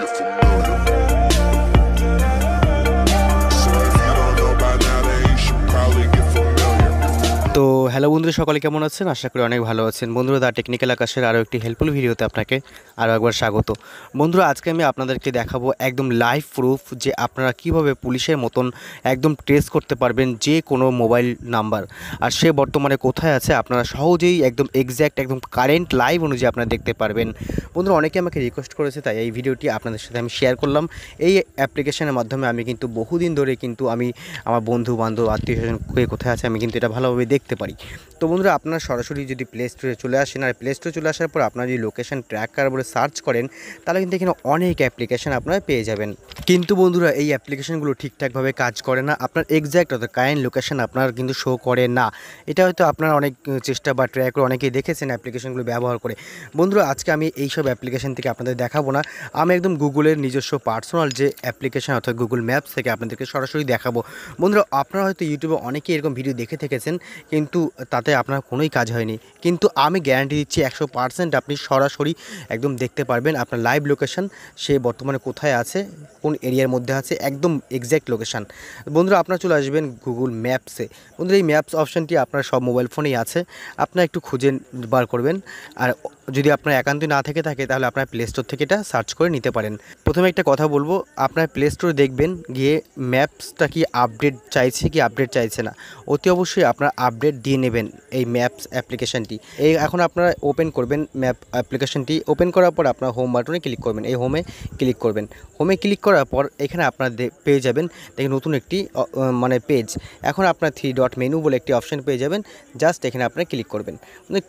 get familiar. So if you don't know by now, then you should probably get familiar. তো hello বন্ধুরা, সকলে কেমন আছেন? আশা করি অনেক ভালো আছেন। বন্ধুরা, দা টেকনিক্যাল আকাশের আরও একটি হেল্পফুল ভিডিওতে আপনাকে আরও একবার স্বাগত। বন্ধুরা, আজকে আমি আপনাদেরকে দেখাবো একদম লাইভ প্রুফ যে আপনারা কিভাবে পুলিশের মতন একদম ট্রেস করতে পারবেন যে কোনো মোবাইল নাম্বার, আর সে বর্তমানে কোথায় আছে আপনারা সহজেই একদম এক্স্যাক্ট একদম কারেন্ট লাইভ অনুযায়ী আপনারা দেখতে পারবেন। বন্ধুরা, অনেকে আমাকে রিকোয়েস্ট করেছে, তাই এই ভিডিওটি আপনাদের সাথে আমি শেয়ার করলাম। এই অ্যাপ্লিকেশনের মাধ্যমে আমি কিন্তু বহুদিন ধরে কিন্তু আমি আমার বন্ধু বান্ধব আত্মীয় স্বজন কোথায় আছে আমি কিন্তু এটা ভালোভাবে দেখতে পারি। তো বন্ধুরা, আপনারা সরাসরি যদি প্লে স্টোরে চলে আসেন, আর প্লে স্টোরে চলে আসার পর আপনারা যদি লোকেশন ট্র্যাকার বলে সার্চ করেন, তাহলে কিন্তু এখানে অনেক অ্যাপ্লিকেশান আপনারা পেয়ে যাবেন। কিন্তু বন্ধুরা, এই অ্যাপ্লিকেশানগুলো ঠিকঠাকভাবে কাজ করে না। আপনার এক্স্যাক্ট অর্থাৎ কারেন্ট লোকেশন আপনার কিন্তু শো করে না। এটা হয়তো আপনারা অনেক চেষ্টা বা ট্রাই করে অনেকেই দেখেছেন অ্যাপ্লিকেশানগুলো ব্যবহার করে। বন্ধুরা, আজকে আমি এইসব অ্যাপ্লিকেশান থেকে আপনাদের দেখাবো না, আমি একদম গুগলের নিজস্ব পার্সোনাল যে অ্যাপ্লিকেশান অর্থাৎ গুগল ম্যাপস থেকে আপনাদেরকে সরাসরি দেখাবো। বন্ধুরা, আপনারা হয়তো ইউটিউবে অনেকেই এরকম ভিডিও দেখে থেকেছেন, কিন্তু তাতে আপনার কোনোই কাজ হয়নি। কিন্তু আমি গ্যারান্টি দিচ্ছি 100% আপনি সরাসরি একদম দেখতে পারবেন আপনার লাইভ লোকেশন, সে বর্তমানে কোথায় আছে, কোন এরিয়ার মধ্যে আছে, একদম এক্স্যাক্ট লোকেশান। বন্ধুরা, আপনারা চলে আসবেন গুগল ম্যাপসে। বন্ধুরা, এই ম্যাপস অপশানটি আপনার সব মোবাইল ফোনেই আছে, আপনারা একটু খুঁজে বার করবেন। আর যদি আপনার একান্তই না থেকে থাকে, তাহলে আপনার প্লে স্টোর থেকে এটা সার্চ করে নিতে পারেন। প্রথমে একটা কথা বলবো, আপনার প্লে স্টোরে দেখবেন গিয়ে ম্যাপসটা কি আপডেট চাইছে কি আপডেট চাইছে না। অতি অবশ্যই আপনার আপডেট দিয়ে নেবেন এই ম্যাপস অ্যাপ্লিকেশানটি। এখন আপনারা ওপেন করবেন ম্যাপ অ্যাপ্লিকেশানটি। ওপেন করার পর আপনার হোম বাটনে ক্লিক করবেন, এই হোমে ক্লিক করবেন। হোমে ক্লিক করার পর এখানে আপনারা পেয়ে যাবেন দেখেন নতুন একটি মানে পেজ। এখন আপনার 3 ডট মেনু বলে একটি অপশান পেয়ে যাবেন, জাস্ট এখানে আপনারা ক্লিক করবেন।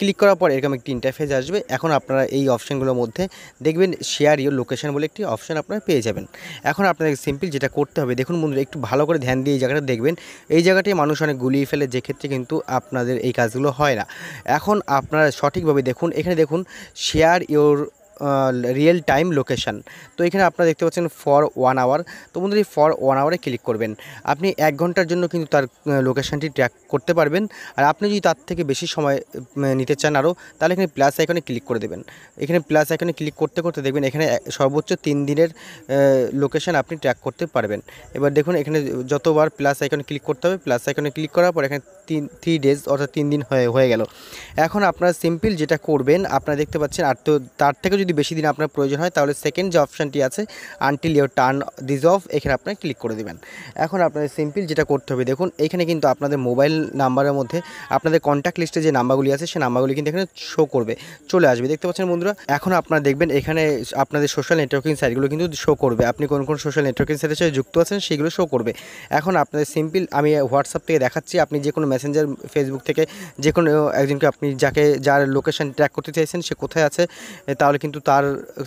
ক্লিক করার পর এরকম একটি ইন্টারফেস আসবে। এখন আপনারা এই অপশানগুলোর মধ্যে দেখবেন শেয়ার ইওর লোকেশন বলে একটি অপশান আপনারা পেয়ে যাবেন। এখন আপনাদের সিম্পল যেটা করতে হবে, দেখুন বন্ধুরা, একটু ভালো করে ধ্যান দিয়ে এই জায়গাটা দেখবেন। এই জায়গাটায় মানুষ অনেক গুলিয়ে ফেলে, যে ক্ষেত্রে কিন্তু আপনাদের এই কাজগুলো হয় না। এখন আপনারা সঠিকভাবে দেখুন, এখানে দেখুন share your real time location. তো এখানে আপনারা দেখতে পাচ্ছেন ফর 1 আওয়ার। তো বন্ধুরা, এই ফর 1 আওয়ারে ক্লিক করবেন। আপনি 1 ঘন্টার জন্য কিন্তু তার লোকেশানটি ট্র্যাক করতে পারবেন। আর আপনি যদি তার থেকে বেশি সময় নিতে চান আরও, তাহলে এখানে প্লাস আইকনে ক্লিক করে দেবেন। এখানে প্লাস আইকনে ক্লিক করতে করতে দেখবেন এখানে সর্বোচ্চ 3 দিনের লোকেশান আপনি ট্র্যাক করতে পারবেন। এবার দেখুন এখানে যতবার প্লাস আইকনে ক্লিক করতে হবে, প্লাস আইকনে ক্লিক করার পর এখানে 3 ডেজ অর্থাৎ 3 দিন হয়ে গেল। এখন আপনারা সিম্পল যেটা করবেন, আপনারা দেখতে পাচ্ছেন, আর তো তার থেকে যদি বেশি দিন আপনার প্রয়োজন হয়, তাহলে সেকেন্ড যে অপশানটি আছে until your turn this of, এখানে আপনারা ক্লিক করে দেবেন। এখন আপনাদের সিম্পল যেটা করতে হবে, দেখুন এখানে কিন্তু আপনাদের মোবাইল নাম্বারের মধ্যে আপনাদের কন্ট্যাক্ট লিস্টে যে নাম্বারগুলি আছে সেই নাম্বারগুলি কিন্তু এখানে শো করবে, চলে আসবে। দেখতে পাচ্ছেন বন্ধুরা, এখন আপনারা দেখবেন এখানে আপনাদের সোশ্যাল নেটওয়ার্কিং সাইটগুলো কিন্তু শো করবে। আপনি কোন কোন সোশ্যাল নেটওয়ার্কিং সাইটের সাথে যুক্ত আছেন সেগুলো শো করবে। এখন আপনাদের সিম্পল আমি হোয়াটসঅ্যাপ থেকে দেখাচ্ছি, আপনি যে কোনো মেসেঞ্জার, ফেসবুক থেকে যে কোনো একজনকে আপনি যার লোকেশন ট্র্যাক করতে চাইছেন সে কোথায় আছে, তাহলে কিন্তু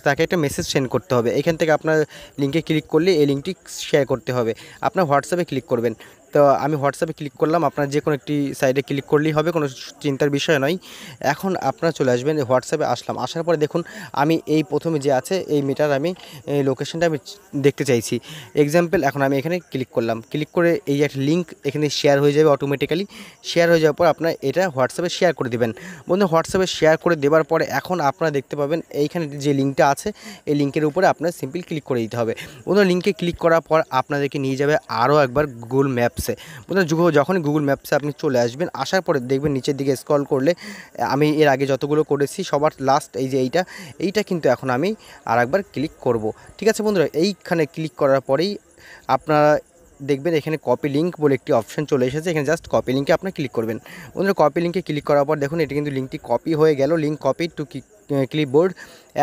তাকে একটা মেসেজ সেন্ড করতে হবে। এখান থেকে আপনার লিঙ্কে ক্লিক করলে এই লিঙ্কটি শেয়ার করতে হবে। আপনার হোয়াটসঅ্যাপে ক্লিক করবেন। তো আমি হোয়াটসঅ্যাপে ক্লিক করলাম, আপনার যে কোনো একটি সাইডে ক্লিক করলেই হবে, কোনো চিন্তার বিষয় নয়। এখন আপনারা চলে আসবেন হোয়াটসঅ্যাপে। আসার পরে দেখুন আমি এই প্রথমে যে আছে এই মেটার আমি লোকেশনটা আমি দেখতে চাইছি এক্সাম্পল। এখন আমি এখানে ক্লিক করলাম, ক্লিক করে এই একটা লিঙ্ক এখানে শেয়ার হয়ে যাবে অটোমেটিক্যালি। শেয়ার হয়ে যাওয়ার পর আপনার এটা হোয়াটসঅ্যাপে শেয়ার করে দেবেন। বন্ধু, হোয়াটসঅ্যাপে শেয়ার করে দেওয়ার পরে এখন আপনারা দেখতে পাবেন এইখানে যে লিঙ্কটা আছে, এই লিঙ্কের উপরে আপনার সিম্পল ক্লিক করে দিতে হবে। বন্ধু, লিঙ্কে ক্লিক করার পর আপনাদেরকে নিয়ে যাবে আরও একবার গুগল ম্যাপসে। বন্ধু, যখনই গুগল ম্যাপসে আপনি চলে আসবেন, আসার পরে দেখবেন নিচের দিকে স্ক্রল করলে আমি এর আগে যতগুলো করেছি সবার লাস্ট এই যে এইটা কিন্তু এখন আমি আর একবার ক্লিক করব। ঠিক আছে বন্ধুরা, এইখানে ক্লিক করার পরেই আপনারা দেখবেন এখানে কপি লিঙ্ক বলে একটি অপশন চলে এসেছে। এখানে জাস্ট কপি লিঙ্কে আপনি ক্লিক করবেন। বন্ধুরা, কপি লিঙ্কে ক্লিক করার পর দেখুন এটা কিন্তু লিঙ্কটি কপি হয়ে গেল, লিঙ্ক কপি টু ক্লিপবোর্ড।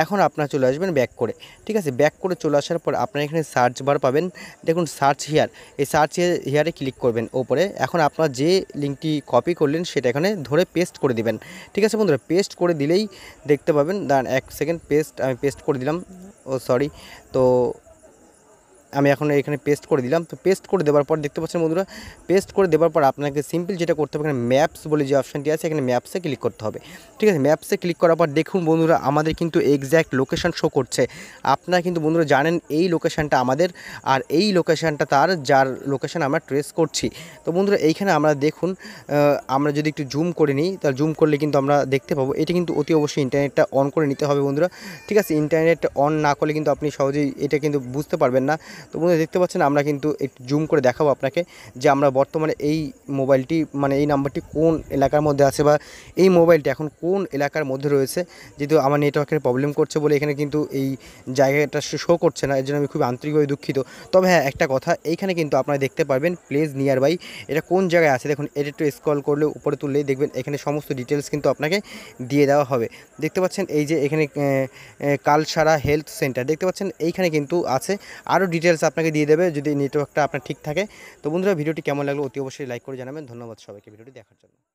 এখন আপনারা চলে আসবেন ব্যাক করে। ঠিক আছে, ব্যাক করে চলে আসার পর আপনারা এখানে সার্চ বার পাবেন, দেখুন সার্চ হিয়ার, এই সার্চ হিয়ারে ক্লিক করবেন ওপরে। এখন আপনারা যে লিঙ্কটি কপি করলেন সেটা এখানে ধরে পেস্ট করে দিবেন। ঠিক আছে বন্ধুরা, পেস্ট করে দিলেই দেখতে পাবেন, দাঁড়ান 1 সেকেন্ড, আমি পেস্ট করে দিলাম। ও সরি, তো আমি এখন এখানে পেস্ট করে দিলাম। তো পেস্ট করে দেওয়ার পর দেখতে পাচ্ছেন বন্ধুরা, পেস্ট করে দেওয়ার পর আপনাকে সিম্পল যেটা করতে হবে, এখানে ম্যাপস বলে যে অপশানটি আছে এখানে ম্যাপসে ক্লিক করতে হবে। ঠিক আছে, ম্যাপসে ক্লিক করার পর দেখুন বন্ধুরা আমাদের কিন্তু এক্স্যাক্ট লোকেশান শো করছে। আপনারা কিন্তু বন্ধুরা জানেন এই লোকেশানটা আমাদের, আর এই লোকেশানটা তার যার লোকেশান আমরা ট্রেস করছি। তো বন্ধুরা এইখানে আমরা দেখুন, আমরা যদি একটু জুম করে নিই, তাহলে জুম করলে কিন্তু আমরা দেখতে পাবো। এটা কিন্তু অতি অবশ্যই ইন্টারনেটটা অন করে নিতে হবে বন্ধুরা। ঠিক আছে, ইন্টারনেট অন না করলে কিন্তু আপনি সহজেই এটা কিন্তু বুঝতে পারবেন না। তো বন্ধুরা দেখতে পাচ্ছেন আমরা কিন্তু একটু জুম করে দেখাবো আপনাকে যে আমরা বর্তমানে এই মোবাইলটি মানে এই নাম্বারটি কোন এলাকার মধ্যে আছে, বা এই মোবাইলটি এখন কোন এলাকার মধ্যে রয়েছে। যেহেতু আমার নেটওয়ার্কের প্রবলেম করছে বলে এখানে কিন্তু এই জায়গাটা শো করছে না, এর জন্য আমি খুব আন্তরিকভাবে দুঃখিত। তবে হ্যাঁ, একটা কথা, এইখানে কিন্তু আপনারা দেখতে পারবেন প্লেস নিয়ার বাই, এটা কোন জায়গায় আছে দেখুন। এটা একটু স্ক্রল করলে উপরে তুললেই দেখবেন এখানে সমস্ত ডিটেলস কিন্তু আপনাকে দিয়ে দেওয়া হবে। দেখতে পাচ্ছেন এই যে এখানে কালসারা হেলথ সেন্টার দেখতে পাচ্ছেন, এইখানে কিন্তু আছে, আরও ডিটেলস আপনাকে দিয়ে দেবে যদি নেটওয়ার্কটা আপনার ঠিক থাকে। তো বন্ধুরা ভিডিওটি কেমন লাগলো অতি অবশ্যই লাইক করে জানাবেন। ধন্যবাদ সবাইকে ভিডিওটি দেখার জন্য।